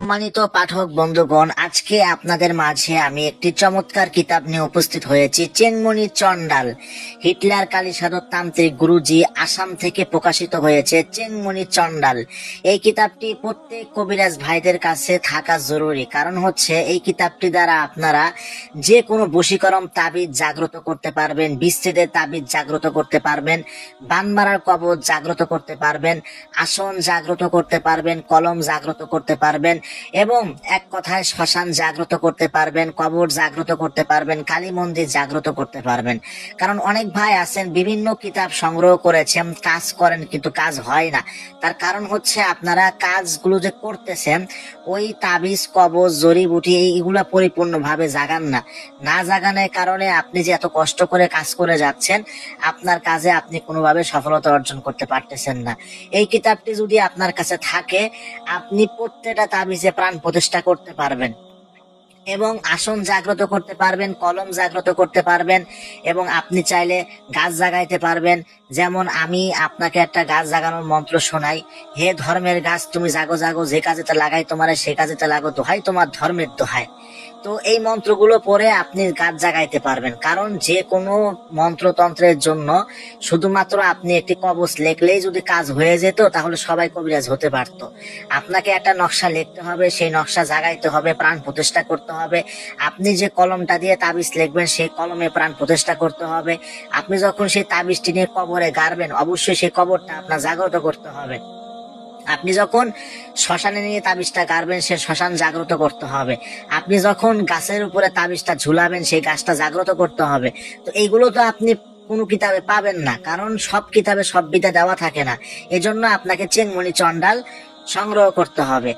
সম্মানিত পাঠক বন্ধুগণ, আজকে আপনাদের মাঝে আমি একটি চমৎকার কিতাব নিয়ে উপস্থিত হয়েছি। চেংমনি চন্ডাল, হিটলার কালীসাধক তান্ত্রিক গুরুজি, আসাম থেকে প্রকাশিত হয়েছে চেংমনি চন্ডাল। এই কিতাবটি প্রত্যেক কবিরাজ ভাইদের কাছে থাকা জরুরি, কারণ হচ্ছে এই কিতাবটি দ্বারা আপনারা যে কোনো বশীকরণ তাবিজ জাগ্রত করতে পারবেন, বিচ্ছেদের তাবিজ জাগ্রত করতে পারবেন, বান মারার কবজ জাগ্রত করতে পারবেন, আসন জাগ্রত করতে পারবেন, কলম জাগ্রত করতে পারবেন এবং এক কথায় শ্মশান জাগ্রত করতে পারবেন, কবর জাগ্রত করতে পারবেন, কালী মন্দির জাগ্রত করতে পারবেন। কারণ অনেক ভাই আছেন বিভিন্ন কিতাব সংগ্রহ করেছেন, কাজ করেন কিন্তু কাজ হয় না। তার কারণ হচ্ছে আপনারা কাজগুলো যে করতেছেন ওই তাবিজ কবজ জড়িবুটি এইগুলা পরিপূর্ণভাবে জাগান না। না জাগানোর কারণে আপনি যে এত কষ্ট করে কাজ করে যাচ্ছেন, আপনার কাজে আপনি কোনোভাবে সফলতা অর্জন করতে পারতেছেন না। এই কিতাবটি যদি আপনার কাছে থাকে, আপনি প্রত্যেকটা তাবিজে প্রাণ প্রতিষ্ঠা করতে পারবেন এবং আসন জাগ্রত করতে পারবেন, কলম জাগ্রত করতে পারবেন এবং আপনি চাইলে গাছ জাগাইতে পারবেন। যেমন আমি আপনাকে একটা গাছ জাগানোর মন্ত্র শোনাই। হে ধর্মের গাছ তুমি জাগো জাগো, যে কাজেতে লাগাই তোমার সে কাজেতে লাগো, দোহাই তোমার ধর্মের দোহাই। তো এই মন্ত্রগুলো পরে আপনি গাছ জাগাইতে পারবেন। কারণ যে কোনো মন্ত্রতন্ত্রের জন্য শুধুমাত্র আপনি একটি কবচ লেখলেই যদি কাজ হয়ে যেত, তাহলে সবাই কবিরাজ হতে পারত। আপনাকে একটা নকশা লিখতে হবে, সেই নকশা জাগাইতে হবে, প্রাণ প্রতিষ্ঠা করতে হবে। আপনি যে কলমটা দিয়ে তাবিজ লিখবেন সেই কলমে প্রাণ প্রতিষ্ঠা করতে হবে। আপনি যখন সেই তাবিজটি নিয়ে কবরে গাড়বেন, অবশ্যই সেই কবরটা আপনার জাগ্রত করতে হবে। আপনি যখন শ্মশানে নিয়ে তাবিজটা গাড়বেন, সে শ্মশান জাগ্রত করতে হবে। আপনি যখন গাছের উপরে তাবিজটা ঝুলাবেন, সেই গাছটা জাগ্রত করতে হবে। তো এইগুলো তো আপনি কোনো কিতাবে পাবেন না, কারণ সব কিতাবে সব বিদ্যা দেওয়া থাকে না। এজন্য আপনাকে চেংমনি চন্ডাল সংগ্রহ করতে হবে।